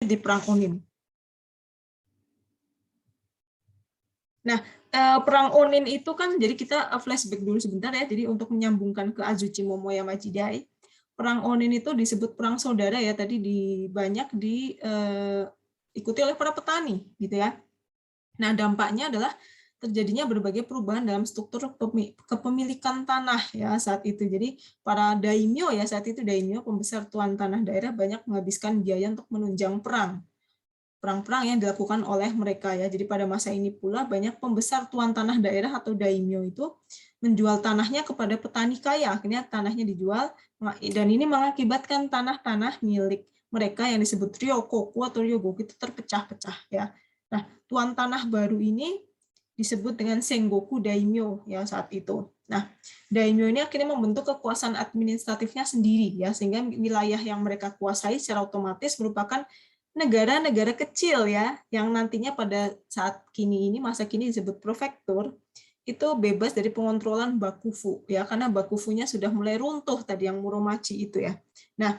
di Perang Onin. Nah, Perang Onin itu kan, jadi kita flashback dulu sebentar ya, jadi untuk menyambungkan ke Azuchi Momoyama Jidai, Perang Onin itu disebut perang saudara ya, tadi banyak diikuti oleh para petani, gitu ya. Nah, dampaknya adalah terjadinya berbagai perubahan dalam struktur kepemilikan tanah ya saat itu. Jadi para daimyo ya saat itu, daimyo pembesar tuan tanah daerah, banyak menghabiskan biaya untuk menunjang perang-perang yang dilakukan oleh mereka ya. Jadi pada masa ini pula banyak pembesar tuan tanah daerah atau daimyo itu menjual tanahnya kepada petani kaya. Akhirnya tanahnya dijual, dan ini mengakibatkan tanah-tanah milik mereka yang disebut ryokoku atau ryogoku itu terpecah-pecah ya. Nah, tuan tanah baru ini disebut dengan Sengoku Daimyo ya saat itu. Nah, daimyo ini akhirnya membentuk kekuasaan administratifnya sendiri ya, sehingga wilayah yang mereka kuasai secara otomatis merupakan negara-negara kecil ya, yang nantinya pada saat kini ini, masa kini disebut prefektur, itu bebas dari pengontrolan bakufu ya, karena bakufunya sudah mulai runtuh tadi yang Muromachi itu ya. Nah,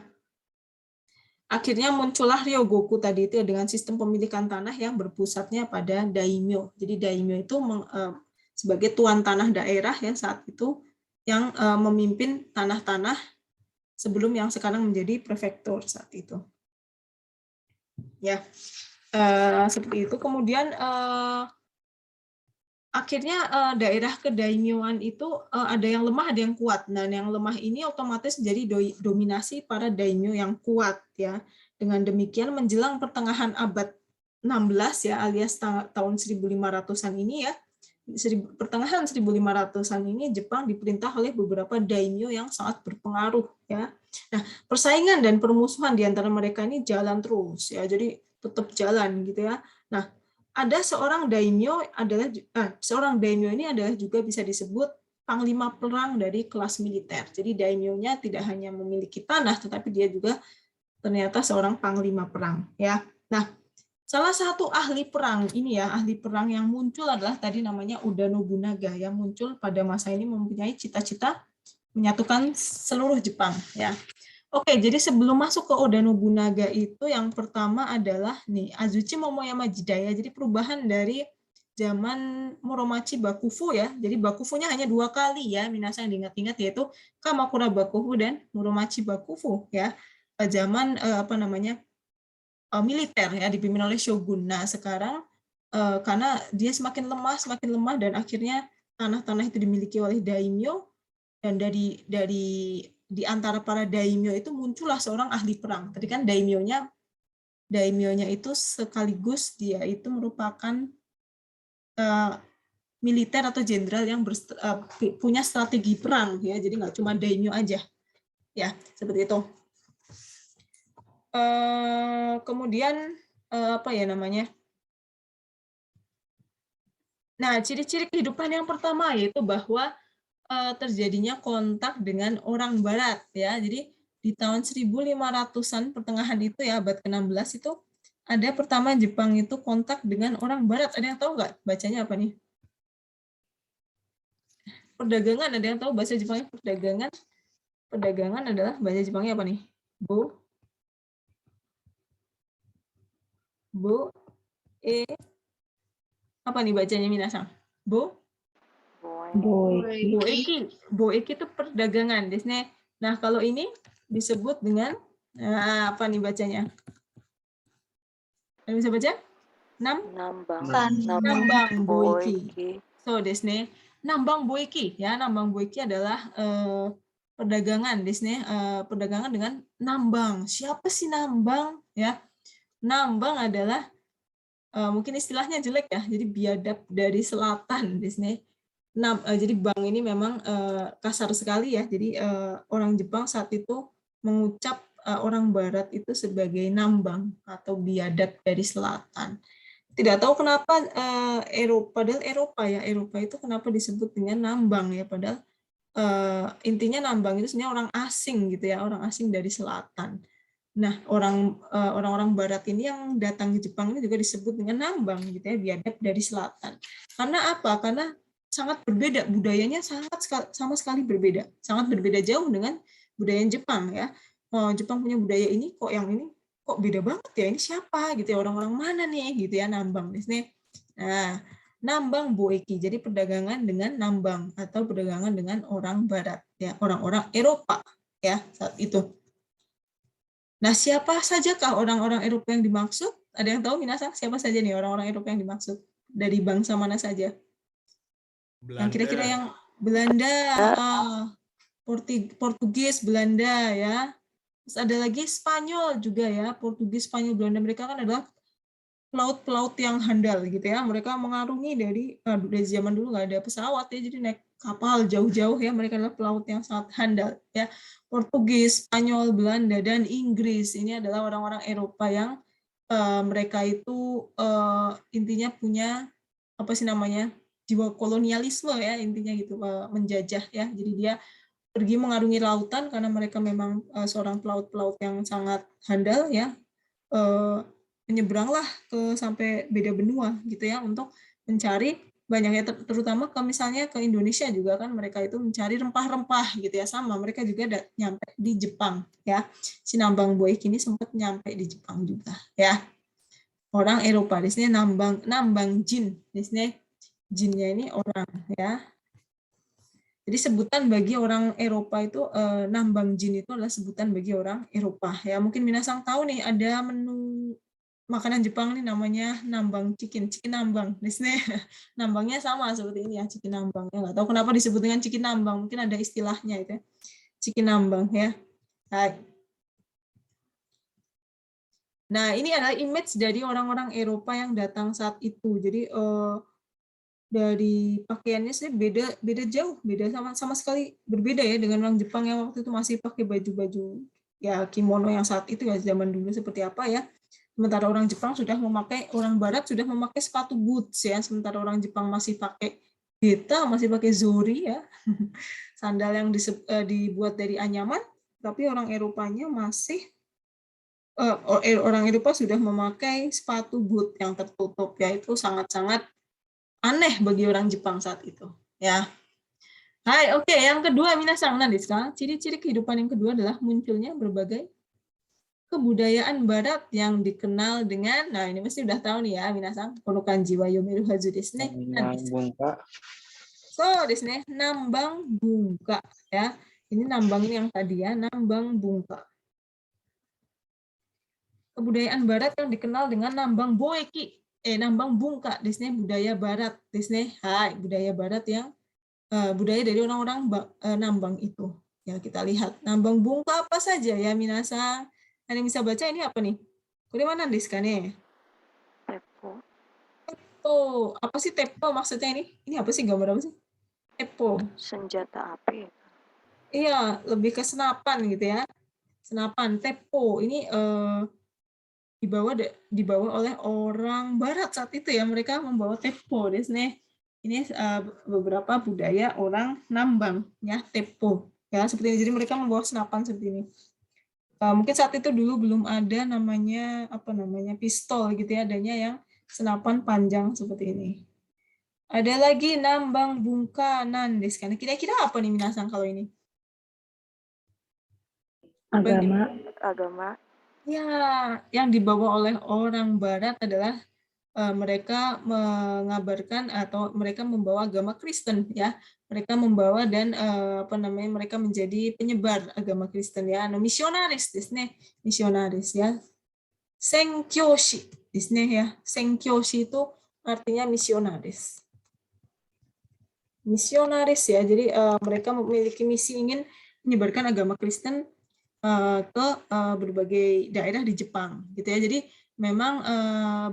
akhirnya muncullah ryogoku tadi itu dengan sistem pemilikan tanah yang berpusatnya pada daimyo. Jadi daimyo itu sebagai tuan tanah daerah ya saat itu, yang memimpin tanah-tanah sebelum yang sekarang menjadi prefektur saat itu. Ya, seperti itu. Kemudian akhirnya daerah kedaimyoan itu ada yang lemah, ada yang kuat. Nah, yang lemah ini otomatis jadi dominasi para daimyo yang kuat ya. Dengan demikian menjelang pertengahan abad 16 ya, alias tahun 1500-an ini ya, pertengahan 1500-an ini Jepang diperintah oleh beberapa daimyo yang sangat berpengaruh ya. Nah, persaingan dan permusuhan di antara mereka ini jalan terus ya. Jadi tetap jalan gitu ya. Nah, ada seorang daimyo ini adalah juga bisa disebut panglima perang dari kelas militer. Jadi daimyo-nya tidak hanya memiliki tanah, tetapi dia juga ternyata seorang panglima perang ya. Nah, salah satu ahli perang ini ya, ahli perang yang muncul adalah tadi namanya Oda Nobunaga, yang muncul pada masa ini mempunyai cita-cita menyatukan seluruh Jepang ya. Oke, jadi sebelum masuk ke Oda Nobunaga itu yang pertama adalah nih Azuchi Momoyama Jidai. Jadi perubahan dari zaman Muromachi Bakufu ya. Jadi Bakufunya hanya 2 kali ya, minasan diingat-ingat, yaitu Kamakura Bakufu dan Muromachi Bakufu ya. Zaman militer ya, dipimpin oleh shogun. Nah, sekarang karena dia semakin lemah dan akhirnya tanah-tanah itu dimiliki oleh daimyo, dan di antara para daimyo itu muncullah seorang ahli perang. Tadi kan daimyonya itu sekaligus dia itu merupakan militer atau jenderal yang punya strategi perang ya. Jadi nggak cuma daimyo aja. Ya, seperti itu. Kemudian apa ya namanya? Nah, ciri-ciri kehidupan yang pertama yaitu bahwa terjadinya kontak dengan orang barat ya. Jadi di tahun 1500-an pertengahan itu ya, abad ke-16 itu ada pertama Jepang itu kontak dengan orang barat. Ada yang tahu nggak bacanya apa nih? Perdagangan, ada yang tahu bahasa Jepangnya perdagangan? Perdagangan adalah bahasa Jepangnya apa nih? Apa nih bacanya Minasang? Boeki itu perdagangan. Nah, kalau ini disebut dengan apa nih bacanya? Bisa baca? Nambang boeki. So, desne nambang boeki ya. Nambang boeki adalah perdagangan, desne perdagangan dengan nambang. Siapa sih nambang ya? Nambang adalah mungkin istilahnya jelek ya. Jadi biadab dari selatan, desne. Jadi bang ini memang kasar sekali ya. Jadi orang Jepang saat itu mengucap orang Barat itu sebagai nambang atau biadab dari selatan. Tidak tahu kenapa padahal Eropa itu kenapa disebut dengan nambang ya, padahal intinya nambang itu sebenarnya orang asing gitu ya, orang asing dari selatan. Nah, orang-orang Barat ini yang datang ke Jepang ini juga disebut dengan nambang gitu ya, biadab dari selatan. Karena apa? Karena sangat berbeda, budayanya sama sekali berbeda, sangat berbeda jauh dengan budaya Jepang ya. Jepang punya budaya ini, kok yang ini kok beda banget ya, ini siapa gitu ya, orang-orang mana nih gitu ya, nambang di sini. Nah, nambang boeki, jadi perdagangan dengan nambang atau perdagangan dengan orang barat ya, orang-orang Eropa ya saat itu. Nah, siapa sajakah orang-orang Eropa yang dimaksud? Ada yang tahu minasan siapa saja nih orang-orang Eropa yang dimaksud? Dari bangsa mana saja? Yang kira-kira yang Belanda, Portugis, Belanda ya. Terus ada lagi Spanyol juga ya, Portugis, Spanyol, Belanda, mereka kan adalah pelaut-pelaut yang handal gitu ya. Mereka mengarungi dari zaman dulu nggak ada pesawat ya, jadi naik kapal jauh-jauh ya. Mereka adalah pelaut yang sangat handal ya. Portugis, Spanyol, Belanda, dan Inggris ini adalah orang-orang Eropa yang mereka itu intinya punya apa sih namanya, jiwa kolonialisme ya, intinya gitu, menjajah ya. Jadi dia pergi mengarungi lautan karena mereka memang seorang pelaut-pelaut yang sangat handal ya, menyeberanglah ke sampai beda benua gitu ya untuk mencari banyaknya, terutama ke misalnya ke Indonesia juga kan mereka itu mencari rempah-rempah gitu ya, sama mereka juga nyampe di Jepang ya. Si Nambang Boyk ini sempat nyampe di Jepang juga ya, orang Eropa. Di sini nambang jin, di sini jinnya ini orang ya. Jadi sebutan bagi orang Eropa itu, nambang jin itu adalah sebutan bagi orang Eropa ya. Mungkin minasang tahu nih, ada menu makanan Jepang nih namanya nambang chicken nambang. Di sini nambangnya sama seperti ini ya, chicken nambang ya. Nggak tahu kenapa disebut dengan chicken nambang, mungkin ada istilahnya itu ya, chicken nambang ya. Nah, ini adalah image dari orang-orang Eropa yang datang saat itu. Jadi dari pakaiannya sih beda jauh, beda sama sekali berbeda ya dengan orang Jepang yang waktu itu masih pakai baju-baju ya kimono yang saat itu ya, zaman dulu seperti apa ya. Sementara orang Barat sudah memakai sepatu boots ya, sementara orang Jepang masih pakai beta, masih pakai zori ya. Sandal yang dibuat dari anyaman, tapi orang Eropanya masih orang Eropa sudah memakai sepatu boot yang tertutup ya, itu sangat-sangat aneh bagi orang Jepang saat itu ya. Hai, oke, yang kedua minasang nandeska, ciri-ciri kehidupan yang kedua adalah munculnya berbagai kebudayaan barat yang dikenal dengan, nah ini pasti udah tahu nih ya minasang, konokan jiwa yomiru hazu desu ne. So, desu ne, nambang bungka ya. Ini nambang ini yang tadi ya, nambang bungka. Kebudayaan barat yang dikenal dengan nambang boeki, nambang bungka, desu ne, budaya barat, desu ne. Hai, budaya barat yang budaya dari orang-orang nambang itu. Ya, kita lihat nambang bungka apa saja ya minasang. Ada yang bisa baca ini apa nih? Kude mana diskane? Teppo. Teppo. Apa sih teppo maksudnya ini? Ini apa sih, gambar apa sih? Teppo. Senjata api. Iya, lebih ke senapan gitu ya. Senapan teppo ini dibawa oleh orang barat saat itu ya. Mereka membawa teppo di sini. Ini beberapa budaya orang nambang ya, teppo ya, seperti ini. Jadi mereka membawa senapan seperti ini. Mungkin saat itu dulu belum ada namanya pistol gitu ya, adanya yang senapan panjang seperti ini. Ada lagi nambang bungkanan des kan. Kira-kira apa nih minasang kalau ini? Agama. Ya, yang dibawa oleh orang barat adalah mereka mengabarkan atau mereka membawa agama Kristen ya. Mereka membawa dan mereka menjadi penyebar agama Kristen ya. No, misionaris desne, misionaris ya. Senkyoshi desne ya. Senkyoshi itu artinya misionaris. Misionaris ya. Jadi mereka memiliki misi ingin menyebarkan agama Kristen ke berbagai daerah di Jepang gitu ya. Jadi memang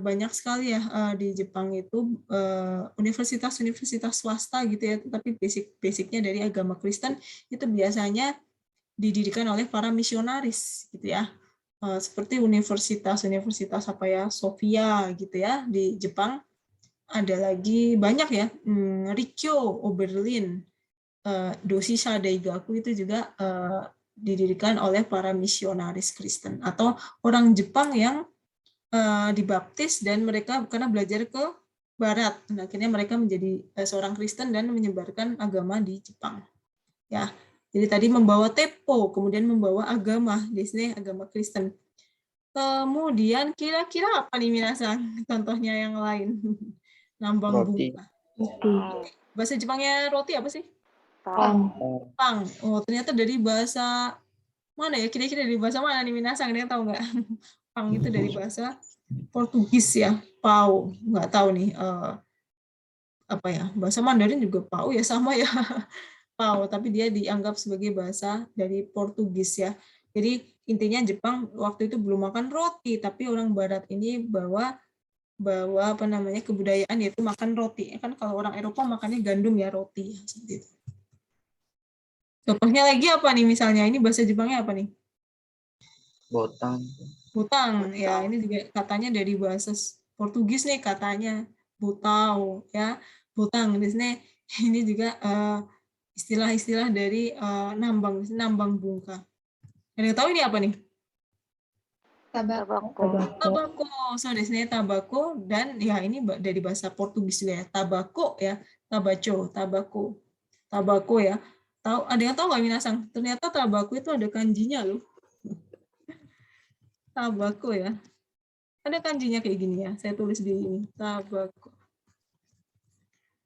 banyak sekali ya di Jepang itu universitas-universitas swasta gitu ya, tapi basicnya dari agama Kristen itu biasanya didirikan oleh para misionaris gitu ya. Seperti universitas apa ya, Sofia gitu ya di Jepang. Ada lagi banyak ya, Rikkyo, Oberlin, Doshisha Daigaku itu juga didirikan oleh para misionaris Kristen atau orang Jepang yang dibaptis dan mereka karena belajar ke Barat, dan akhirnya mereka menjadi seorang Kristen dan menyebarkan agama di Jepang. Ya, jadi tadi membawa teppo, kemudian membawa agama, di sini agama Kristen. Kemudian kira-kira apa nih minasan? Contohnya yang lain. Nambang Roti. bunga. Roti. Bahasa Jepangnya roti apa sih? Pang. Pang. Oh, ternyata dari bahasa mana ya? Kira-kira dari bahasa mana nih minasan? Kalian tahu nggak? Pang itu dari bahasa Portugis ya. Pau. Nggak tahu nih. Apa ya? Bahasa Mandarin juga pau ya, sama ya. Pau, tapi dia dianggap sebagai bahasa dari Portugis ya. Jadi intinya Jepang waktu itu belum makan roti, tapi orang Barat ini bawa apa namanya kebudayaan yaitu makan roti. Kan kalau orang Eropa makannya gandum ya, roti seperti itu. Contohnya lagi apa nih misalnya? Ini bahasa Jepangnya apa nih? Botang. Butang ya, ini juga katanya dari bahasa Portugis nih katanya. Butau ya. Butang di sini ini juga istilah-istilah dari nambang bungka. Ada yang tahu ini apa nih? Tabako. Tabako. So di sini tabako dan ya ini dari bahasa Portugis juga ya. Tabako ya, tabako ya. Tahu ada yang tahu nggak minasang? Ternyata tabako itu ada kanjinya loh. Tabako ya. Ada kanjinya kayak gini ya. Saya tulis di ini. Tabako.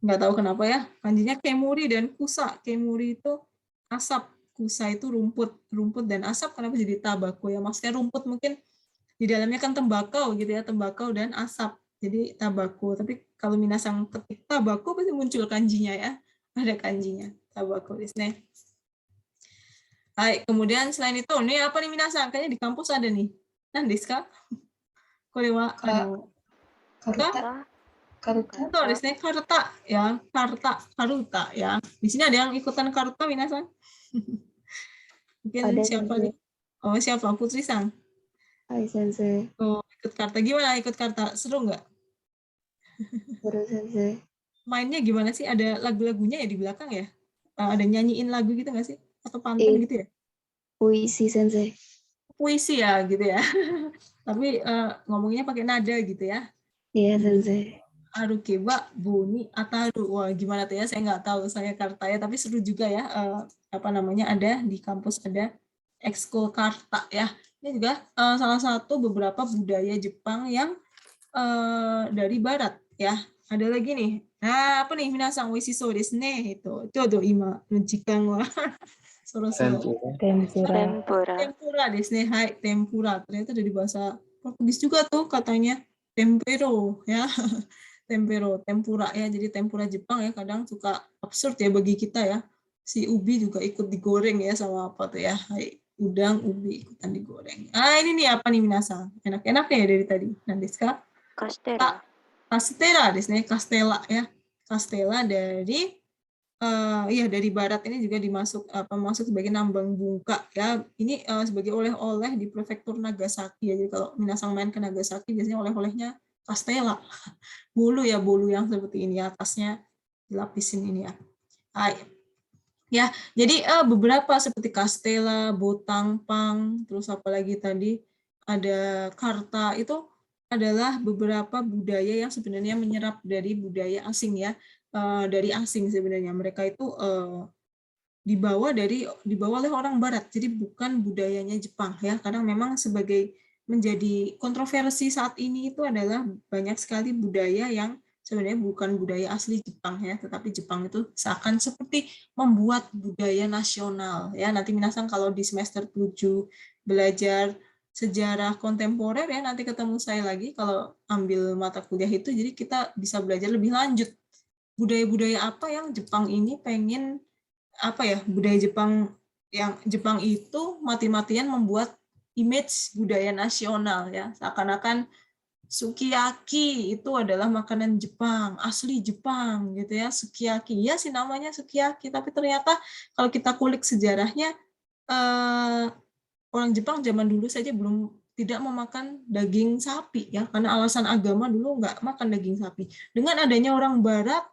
Nggak tahu kenapa ya. Kanjinya kemuri dan kusa. Kemuri itu asap. Kusa itu rumput dan asap. Kenapa jadi tabako ya? Maksudnya rumput mungkin di dalamnya kan tembakau gitu ya. Tembakau dan asap. Jadi tabako. Tapi kalau minasang ketik tabako pasti muncul kanjinya ya. Ada kanjinya. Tabako di sini. Hai, kemudian selain itu, ini apa nih minasang? Kayaknya di kampus ada nih. Nandeska? Korewa Karuta. Itu di sini karuta ya, karuta ya. Di sini ada yang ikutan karuta minasang? Mungkin Ada, siapa Sensei. nih? Oh, siapa? Putri Sang. Hai Sensei. Oh, ikut karta. Gimana ikut karta? Seru nggak? Seru Sensei. Mainnya gimana sih? Ada lagu-lagunya ya di belakang ya? Ada nyanyiin lagu gitu nggak sih? Atau pantun gitu ya? Puisi Sensei. Puisi ya gitu ya. Tapi ngomongnya pakai nada gitu ya. Iya Sensei. Arukeba, Buni, Ataru. Wah, gimana tuh ya? Saya nggak tahu saya karta ya, tapi seru juga ya. Apa namanya ada di kampus ada ekskul karta ya. Ini juga salah satu beberapa budaya Jepang yang dari Barat ya. Ada lagi nih. Nah, apa nih minasang oishii sou desu ne itu. Chodo ima no jikan wa soro-soro. Tempura. Tempura desu ne. Hai, tempura. Ternyata dari bahasa Portugis juga tuh katanya tempero ya. Tempura ya. Jadi tempura Jepang ya kadang suka absurd ya bagi kita ya. Si ubi juga ikut digoreng ya sama apa tuh ya. Hai, udang, ubi ikutan digoreng. Ah, ini nih apa nih minasang? Enak-enak ya dari tadi. Nandeska? Kastera. Kastela desu ne, kastela ya. Kastela dari dari Barat ini juga masuk sebagai nambang bungka ya. Ini sebagai oleh-oleh di prefektur Nagasaki ya. Jadi kalau minasang main ke Nagasaki biasanya oleh-olehnya kastela. Bolu yang seperti ini atasnya dilapisin ini ya. Hai. Ya, jadi beberapa seperti kastela, botang, pang, terus apa lagi tadi ada karta itu adalah beberapa budaya yang sebenarnya menyerap dari budaya asing ya. Dari asing sebenarnya mereka itu dibawa oleh orang Barat, jadi bukan budayanya Jepang ya. Kadang memang sebagai menjadi kontroversi saat ini itu adalah banyak sekali budaya yang sebenarnya bukan budaya asli Jepang ya, tetapi Jepang itu seakan seperti membuat budaya nasional ya. Nanti minasang kalau di semester 7 belajar sejarah kontemporer ya, nanti ketemu saya lagi kalau ambil mata kuliah itu, jadi kita bisa belajar lebih lanjut budaya-budaya apa yang Jepang ini pengen budaya Jepang itu mati-matian membuat image budaya nasional ya, seakan-akan sukiyaki itu adalah makanan Jepang, asli Jepang gitu ya. Sukiyaki ya sih namanya sukiyaki, tapi ternyata kalau kita kulik sejarahnya orang Jepang zaman dulu saja tidak memakan daging sapi ya, karena alasan agama dulu nggak makan daging sapi. Dengan adanya orang Barat,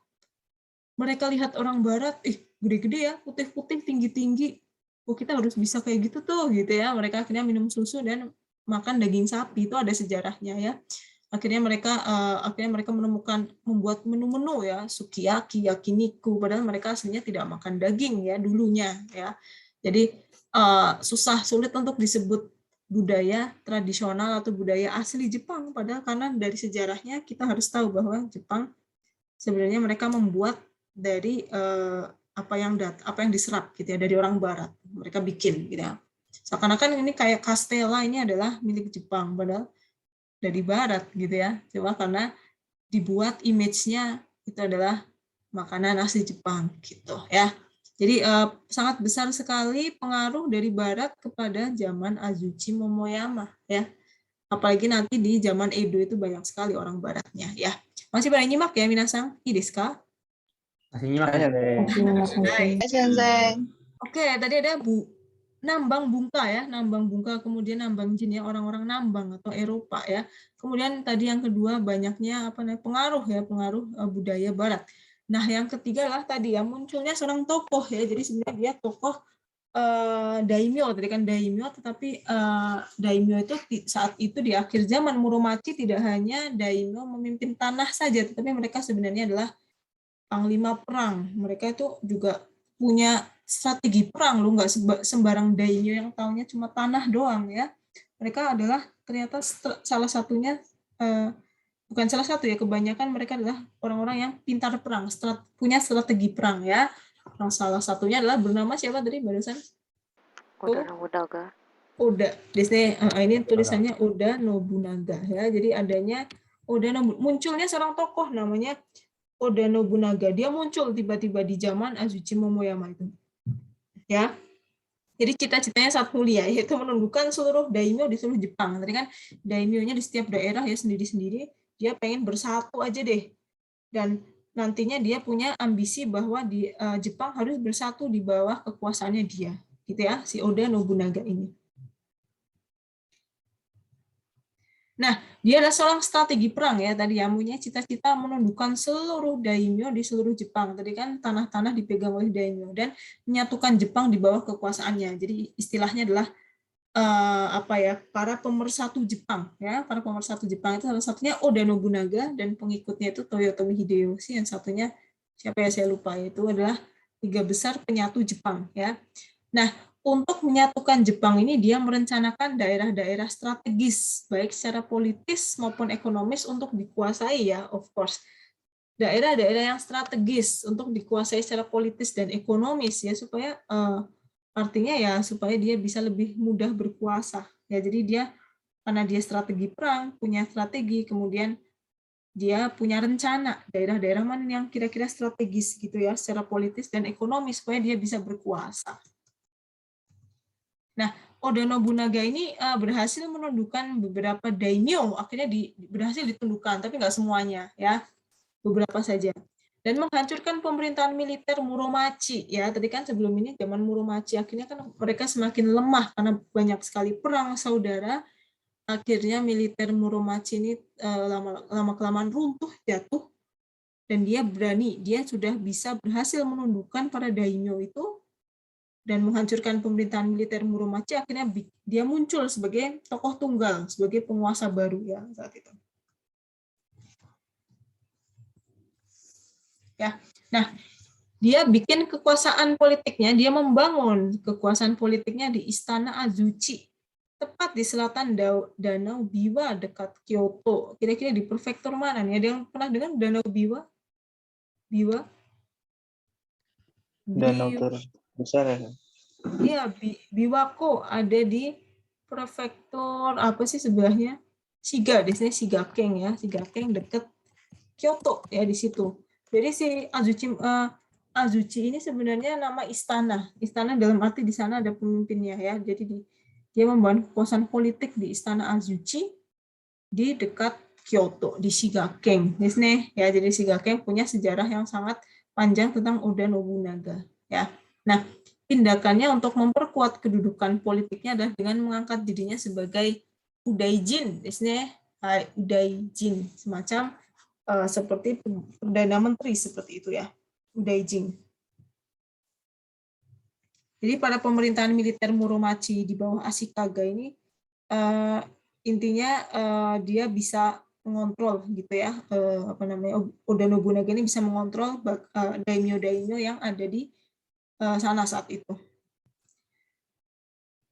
mereka lihat orang Barat, gede-gede ya, putih-putih, tinggi-tinggi. Oh, kita harus bisa kayak gitu tuh, gitu ya. Mereka akhirnya minum susu dan makan daging sapi. Itu ada sejarahnya ya. Akhirnya mereka membuat menu-menu ya, sukiyaki, yakiniku. Padahal mereka aslinya tidak makan daging ya dulunya ya. Jadi sulit untuk disebut budaya tradisional atau budaya asli Jepang. Padahal karena dari sejarahnya kita harus tahu bahwa Jepang sebenarnya mereka membuat dari apa yang diserap gitu ya dari orang Barat. Mereka bikin gitu ya. Seakan-akan ini kayak Castella ini adalah milik Jepang, padahal dari Barat gitu ya. Cuma karena dibuat image-nya itu adalah makanan asli Jepang gitu ya. Jadi sangat besar sekali pengaruh dari Barat kepada zaman Azuchi Momoyama ya. Apalagi nanti di zaman Edo itu banyak sekali orang Baratnya ya. Masih pada nyimak ya minasang? I desu ka? Masih nyimak ya, deh. Sensei. Oke, tadi ada Nambang Bungka ya, Nambang Bungka, kemudian Nambang Jin ya, orang-orang Nambang atau Eropa ya. Kemudian tadi yang kedua banyaknya pengaruh budaya Barat. Nah, yang ketiga lah tadi ya munculnya seorang tokoh ya. Jadi sebenarnya dia tokoh daimyo, tadi kan daimyo, tetapi daimyo itu saat itu di akhir zaman Muromachi tidak hanya daimyo memimpin tanah saja, tetapi mereka sebenarnya adalah panglima perang. Mereka itu juga punya strategi perang, lu nggak sembarang daimyo yang taunya cuma tanah doang ya. Mereka adalah ternyata salah satunya bukan salah satu ya, kebanyakan mereka adalah orang-orang yang pintar perang, punya strategi perang ya. Yang salah satunya adalah bernama siapa tadi barusan? Oda Nobunaga. Oda. Ini tulisannya Oda Nobunaga ya. Jadi adanya munculnya seorang tokoh namanya Oda Nobunaga. Dia muncul tiba-tiba di zaman Azuchi Momoyama itu. Ya. Jadi cita-citanya saat mulia yaitu menundukkan seluruh daimyo di seluruh Jepang. Tadi kan daimyo-nya di setiap daerah ya sendiri-sendiri, dia pengen bersatu aja deh. Dan nantinya dia punya ambisi bahwa di Jepang harus bersatu di bawah kekuasaannya dia. Gitu ya, si Oda Nobunaga ini. Nah, dia adalah seorang strategi perang ya, tadi yang punya cita-cita menundukkan seluruh daimyo di seluruh Jepang. Tadi kan tanah-tanah dipegang oleh daimyo dan menyatukan Jepang di bawah kekuasaannya. Jadi istilahnya adalah para pemersatu Jepang ya. Para pemersatu Jepang itu salah satunya Oda Nobunaga dan pengikutnya itu Toyotomi Hideyoshi, yang satunya siapa ya saya lupa, itu adalah 3 besar penyatu Jepang ya. Nah, untuk menyatukan Jepang ini dia merencanakan daerah-daerah strategis baik secara politis maupun ekonomis untuk dikuasai ya, of course. Daerah-daerah yang strategis untuk dikuasai secara politis dan ekonomis ya, supaya artinya ya supaya dia bisa lebih mudah berkuasa. Ya, jadi dia karena dia strategi perang, punya strategi, kemudian dia punya rencana daerah-daerah mana yang kira-kira strategis gitu ya secara politis dan ekonomis supaya dia bisa berkuasa. Nah, Oda Nobunaga ini berhasil menundukkan beberapa daimyo, akhirnya berhasil ditundukkan, tapi nggak semuanya, ya, beberapa saja. Dan menghancurkan pemerintahan militer Muromachi, ya, tadi kan sebelum ini zaman Muromachi, akhirnya kan mereka semakin lemah karena banyak sekali perang saudara. Akhirnya militer Muromachi ini lama-kelamaan runtuh, jatuh, dan dia sudah bisa berhasil menundukkan para daimyo itu dan menghancurkan pemerintahan militer Muromachi. Akhirnya dia muncul sebagai tokoh tunggal, sebagai penguasa baru ya saat itu. Ya, nah dia bikin kekuasaan politiknya, dia membangun kekuasaan politiknya di Istana Azuchi, tepat di selatan Danau Biwa dekat Kyoto. Kira-kira di prefektur mana nih? Ada yang pernah dengar Danau Biwa? Biwa? Danau terbesar ya. Iya, Biwako ada di prefektur apa sih sebelahnya? Shiga, di sini Shigakeng ya, Shigakeng dekat Kyoto ya di situ. Jadi si Azuchi ini sebenarnya nama istana. Istana dalam arti di sana ada pemimpinnya ya. Jadi dia membangun kekuasaan politik di Istana Azuchi di dekat Kyoto di Shigakeng. Di sini ya, jadi Shigakeng punya sejarah yang sangat panjang tentang Oda Nobunaga ya. Nah, tindakannya untuk memperkuat kedudukan politiknya adalah dengan mengangkat dirinya sebagai Udaijin, di sini Udaijin, semacam seperti perdana menteri seperti itu ya, Udaijin. Jadi pada pemerintahan militer Muromachi di bawah Ashikaga ini intinya dia bisa mengontrol gitu ya, Oda Nobunaga ini bisa mengontrol daimyo-daimyo yang ada di sana saat itu.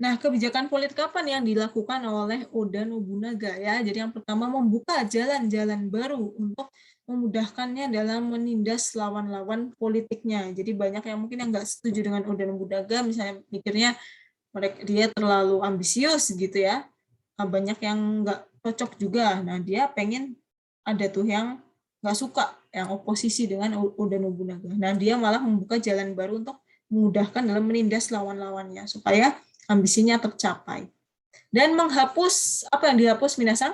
Nah, kebijakan politik apa nih yang dilakukan oleh Oda Nobunaga ya? Jadi yang pertama membuka jalan-jalan baru untuk memudahkannya dalam menindas lawan-lawan politiknya. Jadi banyak yang mungkin yang nggak setuju dengan Oda Nobunaga, misalnya mikirnya dia terlalu ambisius gitu ya. Banyak yang nggak cocok juga. Nah, dia pengen ada tuh yang nggak suka, yang oposisi dengan Oda Nobunaga. Nah, dia malah membuka jalan baru untuk memudahkan dalam menindas lawan-lawannya supaya ambisinya tercapai. Dan menghapus, apa yang dihapus, Minasan?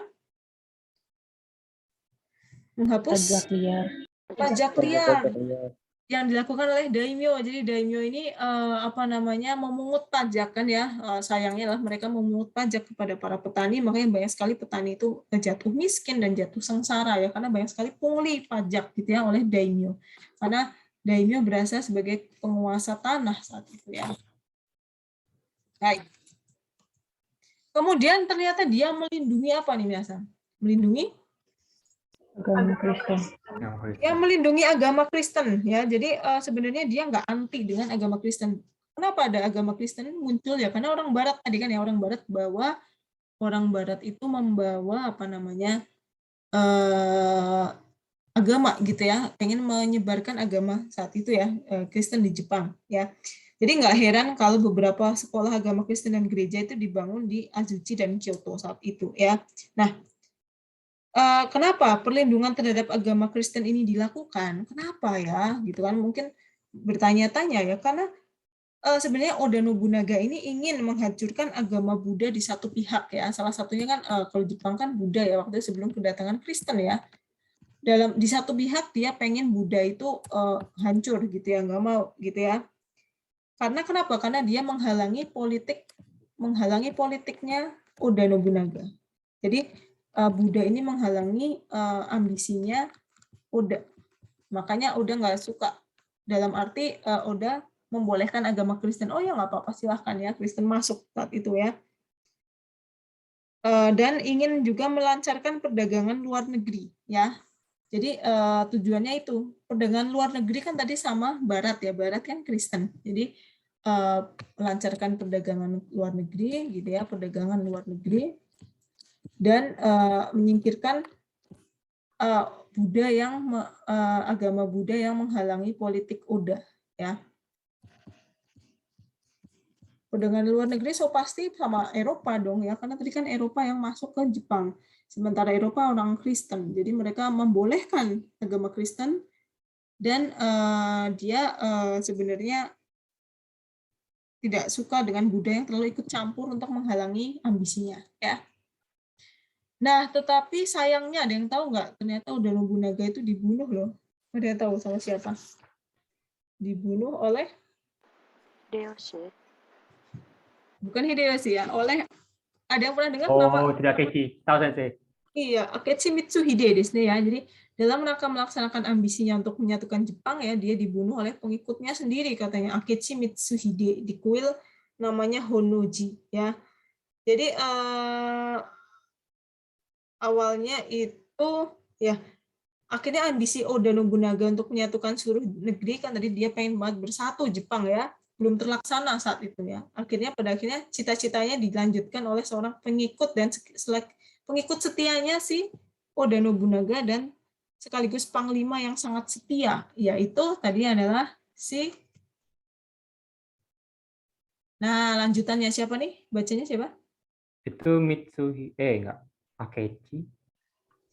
Menghapus Pajak liar. pajak liar Iya. yang dilakukan oleh daimyo. Jadi daimyo ini memungut pajak kan ya. Sayangnya lah mereka memungut pajak kepada para petani, makanya banyak sekali petani itu jatuh miskin dan jatuh sengsara ya, karena banyak sekali pungli pajak gitu ya oleh daimyo. Karena daimyo berasa sebagai penguasa tanah saat itu ya. Baik. Kemudian ternyata dia melindungi apa nih biasa? Melindungi Agama Kristen. ya, melindungi agama Kristen ya. Jadi sebenarnya dia nggak anti dengan agama Kristen. Kenapa ada agama Kristen muncul ya? Karena orang Barat tadi kan ya, orang Barat itu membawa agama gitu ya, pengen menyebarkan agama saat itu ya, Kristen di Jepang ya. Jadi nggak heran kalau beberapa sekolah agama Kristen dan gereja itu dibangun di Azuchi dan Kyoto saat itu ya. Nah, kenapa perlindungan terhadap agama Kristen ini dilakukan? Kenapa ya? Gitu kan mungkin bertanya-tanya ya, karena sebenarnya Oda Nobunaga ini ingin menghancurkan agama Buddha di satu pihak ya. Salah satunya kan kalau Jepang kan Buddha ya, waktu sebelum kedatangan Kristen ya. Di satu pihak dia pengen Buddha itu hancur gitu ya, nggak mau gitu ya. Karena kenapa? Karena dia menghalangi politiknya Oda Nobunaga. Jadi Buddha ini menghalangi ambisinya Oda. Makanya Oda nggak suka. Dalam arti Oda membolehkan agama Kristen. Oh ya nggak apa-apa, silahkan ya Kristen masuk saat itu ya. Dan ingin juga melancarkan perdagangan luar negeri ya. Jadi tujuannya itu perdagangan luar negeri kan tadi sama Barat ya, Barat kan Kristen. Jadi melancarkan perdagangan luar negeri gitu ya, perdagangan luar negeri dan menyingkirkan agama Buddha yang menghalangi politik Oda ya. Perdagangan luar negeri so pasti sama Eropa dong ya, karena tadi kan Eropa yang masuk ke Jepang. Sementara Eropa orang Kristen, jadi mereka membolehkan agama Kristen dan dia sebenarnya tidak suka dengan Buddha yang terlalu ikut campur untuk menghalangi ambisinya ya. Nah, tetapi sayangnya ada yang tahu nggak? Ternyata Oda Nobunaga itu dibunuh loh. Ada yang tahu sama siapa? Dibunuh oleh Hideyoshi. bukan Hideyoshi ya, oleh ada yang pernah dengar Oh, nama? tidak Akechi. Tahu sensei. Iya, Akechi Mitsuhide desu ya. Jadi dalam rangka melaksanakan ambisinya untuk menyatukan Jepang ya, dia dibunuh oleh pengikutnya sendiri katanya, Akechi Mitsuhide, di kuil namanya Honnoji ya. Jadi awalnya itu ya akhirnya ambisi Oda Nobunaga untuk menyatukan seluruh negeri kan tadi dia pengen banget bersatu Jepang ya, belum terlaksana saat itu ya. Pada akhirnya cita-citanya dilanjutkan oleh seorang pengikut dan pengikut setianya si Oda Nobunaga dan sekaligus panglima yang sangat setia, yaitu tadi adalah lanjutannya siapa nih? Bacanya siapa? Itu enggak. Akechi.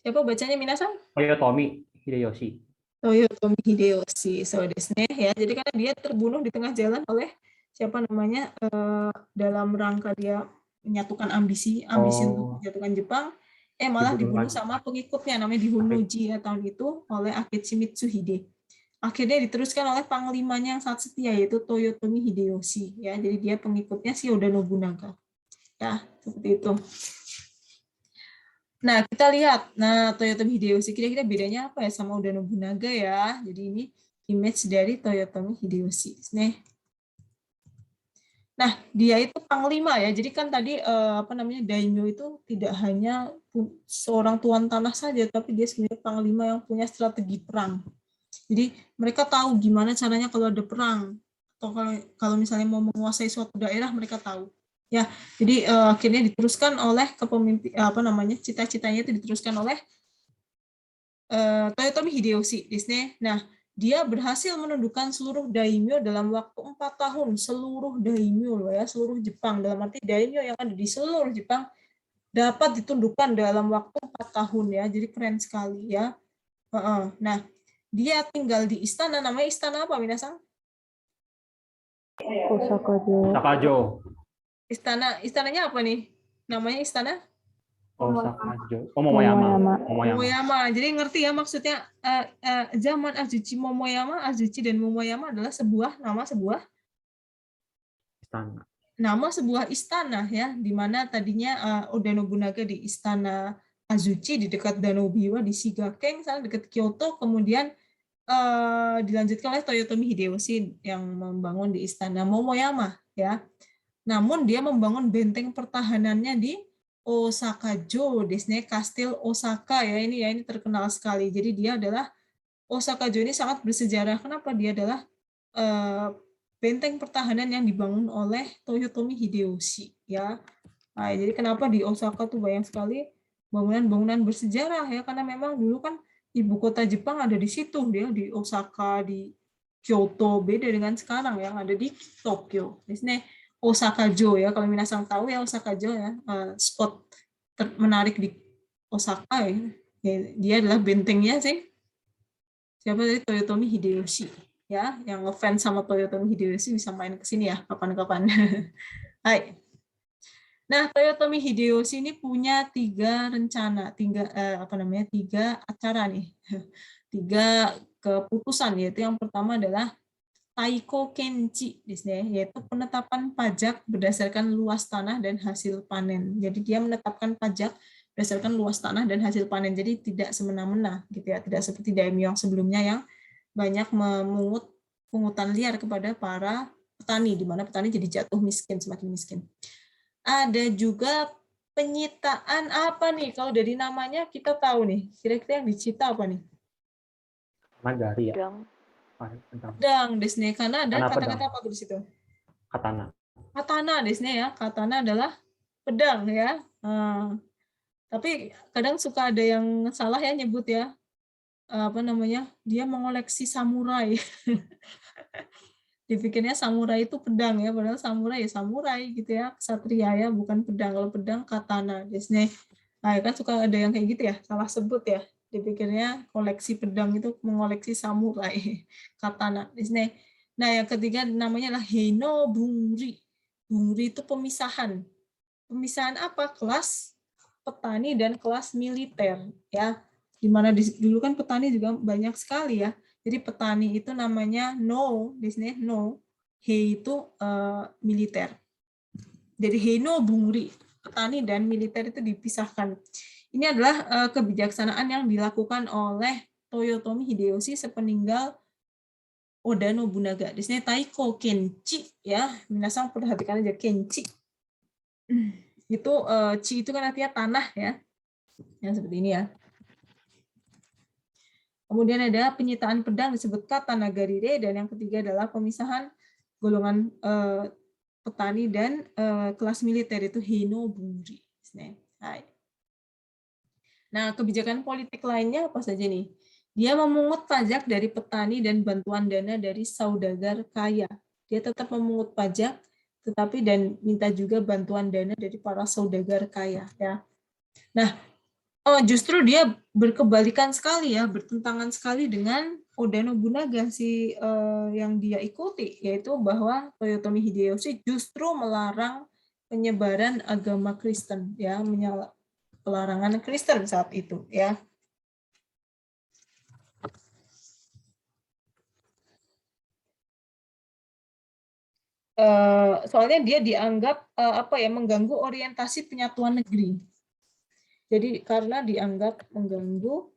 Siapa bacanya Minasan? Toyotomi Hideyoshi. Toyotomi Hideyoshi. So desu ne ya. Jadi karena dia terbunuh di tengah jalan oleh siapa namanya dalam rangka dia menyatukan ambisi untuk menyatukan Jepang, malah dibunuh sama pengikutnya namanya di Honnoji ya tahun itu oleh Akechi Mitsuhide. Akhirnya diteruskan oleh panglimanya yang sangat setia yaitu Toyotomi Hideyoshi ya. Jadi dia pengikutnya si Oda Nobunaga. Ya, seperti itu. Nah, kita lihat. Nah, Toyotomi Hideyoshi kira-kira bedanya apa ya sama Oda Nobunaga ya? Jadi ini image dari Toyotomi Hideyoshi. Nah, dia itu panglima ya. Jadi kan tadi daimyo itu tidak hanya seorang tuan tanah saja, tapi dia sebenarnya panglima yang punya strategi perang. Jadi mereka tahu gimana caranya kalau ada perang atau kalau misalnya mau menguasai suatu daerah mereka tahu. Ya, jadi akhirnya diteruskan oleh kepemimpinan cita-citanya itu diteruskan oleh Toyotomi Hideyoshi di sini. Nah, dia berhasil menundukkan seluruh daimyo dalam waktu 4 tahun, seluruh daimyo loh ya, seluruh Jepang. Dalam arti daimyo yang ada di seluruh Jepang dapat ditundukkan dalam waktu 4 tahun ya. Jadi keren sekali ya. Nah, dia tinggal di istana, namanya istana apa, Minasang? Osakajo. Osakajo. Istananya apa nih? Namanya istana? Osakajo. Oh, Momoyama. Momoyama. Jadi ngerti ya maksudnya zaman Azuchi Momoyama, Azuchi dan Momoyama adalah nama sebuah istana ya, di mana tadinya Oda Nobunaga di istana Azuchi di dekat Danau Biwa di Shigaken, sana dekat Kyoto, kemudian dilanjutkan oleh Toyotomi Hideyoshi yang membangun di istana Momoyama ya. Namun dia membangun benteng pertahanannya di Osakajo, Disney Kastil Osaka ya, ini terkenal sekali. Jadi dia adalah Osakajo ini sangat bersejarah. Kenapa? Dia adalah benteng pertahanan yang dibangun oleh Toyotomi Hideyoshi ya. Nah, jadi kenapa di Osaka tuh banyak sekali bangunan-bangunan bersejarah ya, karena memang dulu kan ibu kota Jepang ada di situ, dia di Osaka, di Kyoto, beda dengan sekarang yang ada di Tokyo. Di sini Osakajo ya, kalau minasang tahu ya Osakajo ya, spot menarik di Osaka ya. Dia adalah bentengnya sih siapa tadi, Toyotomi Hideyoshi ya, yang ngefans sama Toyotomi Hideyoshi bisa main ke sini ya kapan-kapan. Hai. Nah, Toyotomi Hideyoshi ini punya 3 rencana, 3 acara nih. 3 keputusan, yaitu yang pertama adalah Taiko Kenchi di sini, yaitu penetapan pajak berdasarkan luas tanah dan hasil panen. Jadi dia menetapkan pajak berdasarkan luas tanah dan hasil panen. Jadi tidak semena-mena gitu ya, tidak seperti daimyo yang sebelumnya yang banyak memungut pungutan liar kepada para petani, di mana petani jadi jatuh miskin, semakin miskin. Ada juga penyitaan apa nih? Kalau dari namanya kita tahu nih, kira-kira yang dicita apa nih? Nagari ya. Pedang Disney, karena ada kata-kata apa di situ? Katana Disney ya. Katana adalah pedang ya. Tapi kadang suka ada yang salah ya nyebut ya. Dia mengoleksi samurai. Dipikirnya samurai itu pedang ya, padahal samurai ya samurai gitu ya, ksatria ya, bukan pedang. Kalau pedang katana Disney. Nah, kan suka ada yang kayak gitu ya, salah sebut ya. Dipikirnya koleksi pedang itu mengoleksi samurai, katana Disney. Nah, yang ketiga namanya adalah Heino Bungri. Bungri itu pemisahan. Pemisahan apa? Kelas petani dan kelas militer ya. Di mana dulu kan petani juga banyak sekali ya. Jadi petani itu namanya no, di sini no. He itu militer. Jadi Heino Bungri, petani dan militer itu dipisahkan. Ini adalah kebijaksanaan yang dilakukan oleh Toyotomi Hideyoshi sepeninggal Oda Nobunaga. Di sini Taiko Kenchi ya, minasang perhatikan aja Kenchi. Itu chi itu kan artinya tanah ya. Yang seperti ini ya. Kemudian ada penyitaan pedang disebut kata nagarire, dan yang ketiga adalah pemisahan golongan petani dan kelas militer itu Heino Bungri. Nah, kebijakan politik lainnya apa saja nih? Dia memungut pajak dari petani dan bantuan dana dari saudagar kaya. Dia tetap memungut pajak, tetapi dan minta juga bantuan dana dari para saudagar kaya. Ya. Nah, justru dia berkebalikan sekali ya, bertentangan sekali dengan Oda Nobunaga yang dia ikuti, yaitu bahwa Toyotomi Hideyoshi justru melarang penyebaran agama Kristen, ya, pelarangan Kristen saat itu, ya. Soalnya dia dianggap mengganggu orientasi penyatuan negeri. Jadi karena dianggap mengganggu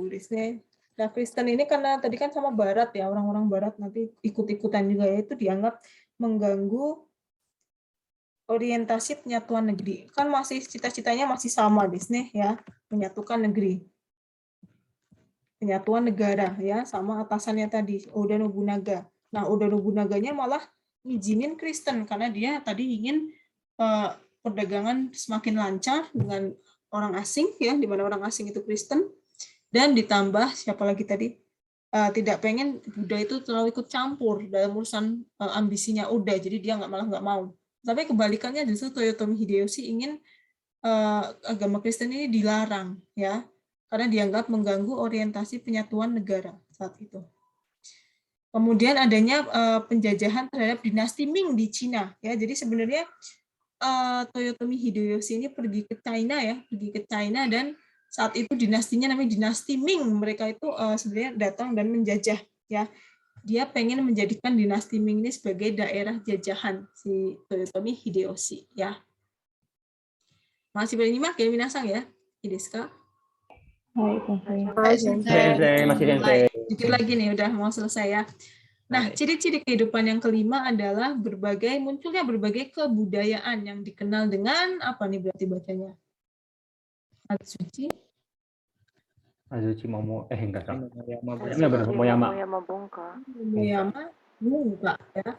Disney. Nah, Kristen ini karena tadi kan sama Barat ya, orang-orang Barat nanti ikut-ikutan juga ya, itu dianggap mengganggu orientasi penyatuan negeri. Kan masih cita-citanya masih sama Disney ya, menyatukan negeri. penyatuan negara ya sama atasannya tadi Oda Nobunaga. Nah, Oda Nobunaganya malah ngizinin Kristen karena dia tadi ingin perdagangan semakin lancar dengan orang asing ya, di mana orang asing itu Kristen, dan ditambah siapa lagi tadi tidak pengen Buddha itu terlalu ikut campur dalam urusan ambisinya Oda, jadi dia malah nggak mau. Tapi kebalikannya justru Toyotomi Hideyoshi ingin agama Kristen ini dilarang ya, karena dianggap mengganggu orientasi penyatuan negara saat itu. Kemudian adanya penjajahan terhadap dinasti Ming di Cina ya, jadi sebenarnya Toyotomi Hideyoshi ini pergi ke China dan saat itu dinastinya namanya dinasti Ming. Mereka itu sebenarnya datang dan menjajah ya. Dia pengen menjadikan dinasti Ming ini sebagai daerah jajahan si Toyotomi Hideyoshi ya. Masih bernyimak ya minasang ya? Ideska? Hai, Sensei. Sensei, masih Sensei. Dikit lagi nih udah mau selesai ya. Nah, ciri-ciri kehidupan yang kelima adalah munculnya berbagai kebudayaan yang dikenal dengan apa nih berarti bacanya? Azuchi Momo, enggak salah. Momoyama Bunka ya.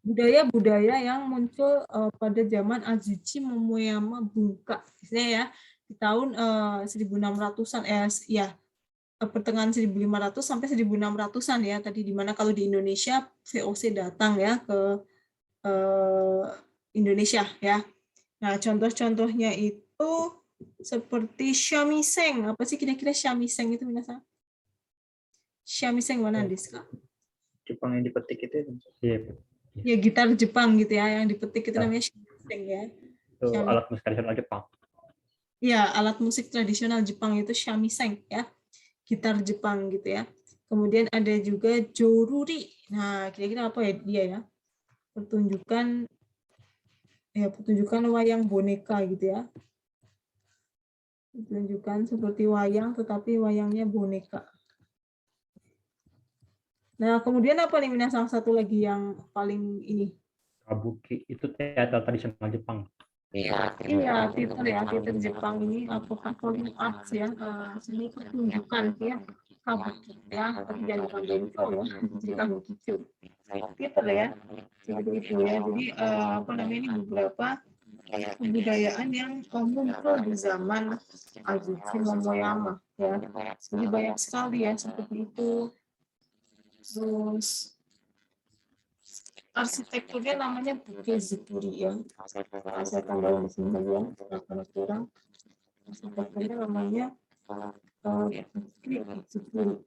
Budaya-budaya yang muncul pada zaman Azuchi Momoyama Bunka. Misalnya ya, di tahun 1600-an pertengahan 1500 sampai 1600-an ya tadi, dimana kalau di Indonesia VOC datang ya ke Indonesia ya. Nah, contoh-contohnya itu seperti shamisen. Apa sih kira-kira shamisen itu minasang? Shamisen mana Diska? Jepang yang dipetik itu. Iya, Ya gitar Jepang gitu ya, yang dipetik itu namanya shamisen ya. itu alat musik tradisional Jepang. Ya, alat musik tradisional Jepang itu shamisen ya. Gitar Jepang gitu ya. Kemudian ada juga joruri. Nah, kira-kira apa ya dia ya? Pertunjukan wayang boneka gitu ya. Pertunjukan seperti wayang tetapi wayangnya boneka. Nah, kemudian apa nih minasang satu lagi yang paling ini? Kabuki itu teater tradisional Jepang. Iya, teater Jepang ini performing arts ya, seni pertunjukan ya, kabuki ya, tapi jangan lupa benco ya, jadi kabuki teater ya, seperti itu ya. Jadi ini beberapa kebudayaan yang muncul di zaman Azuchi Momoyama ya, jadi banyak sekali ya seperti itu. Terus arsitekturnya namanya Bukezukuri ya. Saya tambahin di sini ya, karena kurang. Arsitekturnya namanya Bukezukuri.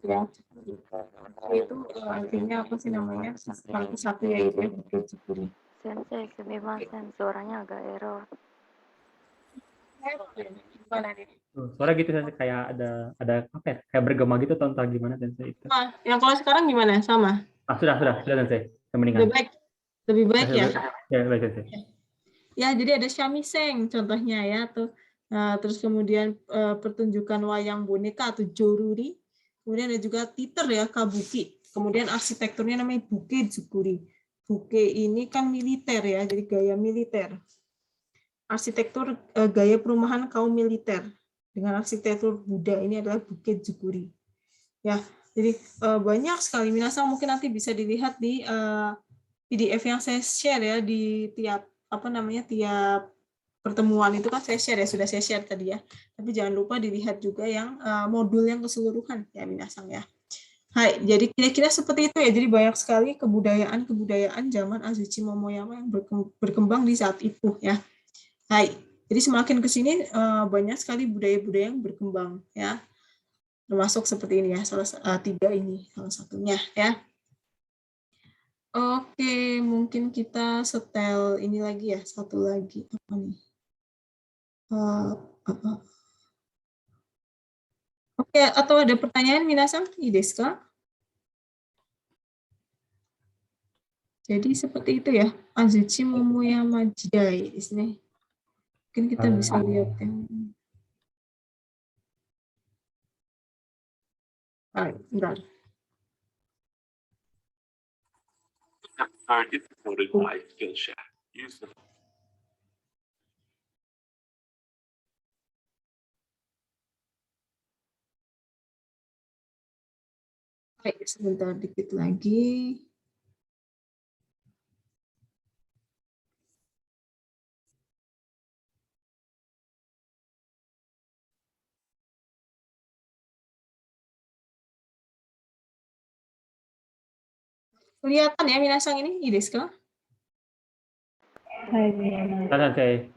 Ya. Itu artinya apa sih namanya? Satu ya itu Bukezukuri. Sensei, sumimasen, suaranya agak error. Gimana nih? Suara gitu Sensei, kayak ada apa ya? Kayak bergema gitu, entah gimana Sensei itu. Nah, yang kalau sekarang gimana? Sama? Sudah Sensei. Mendingan. Lebih baik ya. Ya, baik Sensei. Ya, jadi ada shamisen contohnya ya tuh. Nah, terus kemudian pertunjukan wayang boneka atau joruri. Kemudian ada juga teater ya, kabuki. Kemudian arsitekturnya namanya Bukezukuri. Buke ini kan militer ya, jadi gaya militer. Arsitektur gaya perumahan kaum militer dengan arsitektur Buddha ini adalah Bukezukuri. Ya, jadi banyak sekali. Minasang mungkin nanti bisa dilihat di PDF yang saya share ya di tiap tiap pertemuan itu kan saya share ya, sudah saya share tadi ya. Tapi jangan lupa dilihat juga yang modul yang keseluruhan ya minasang ya. Hai, jadi kira-kira seperti itu ya. Jadi banyak sekali kebudayaan zaman Azuchi Momoyama yang berkembang di saat itu ya. Hai, jadi semakin ke sini banyak sekali budaya-budaya yang berkembang ya. Termasuk seperti ini ya, tiga ini salah satunya ya. Oke, mungkin kita setel ini lagi ya, satu lagi apa nih? Oke, atau ada pertanyaan minasang? Ideska? Jadi seperti itu ya, Azuchi Momoyama Jidai di sini. Mungkin kita bisa lihat yang bentar. Are difficult by Skillshare. Use the Baik, sebentar dikit lagi. Kelihatan ya minasang ini, Ideska? Hai, Diana. Sensei.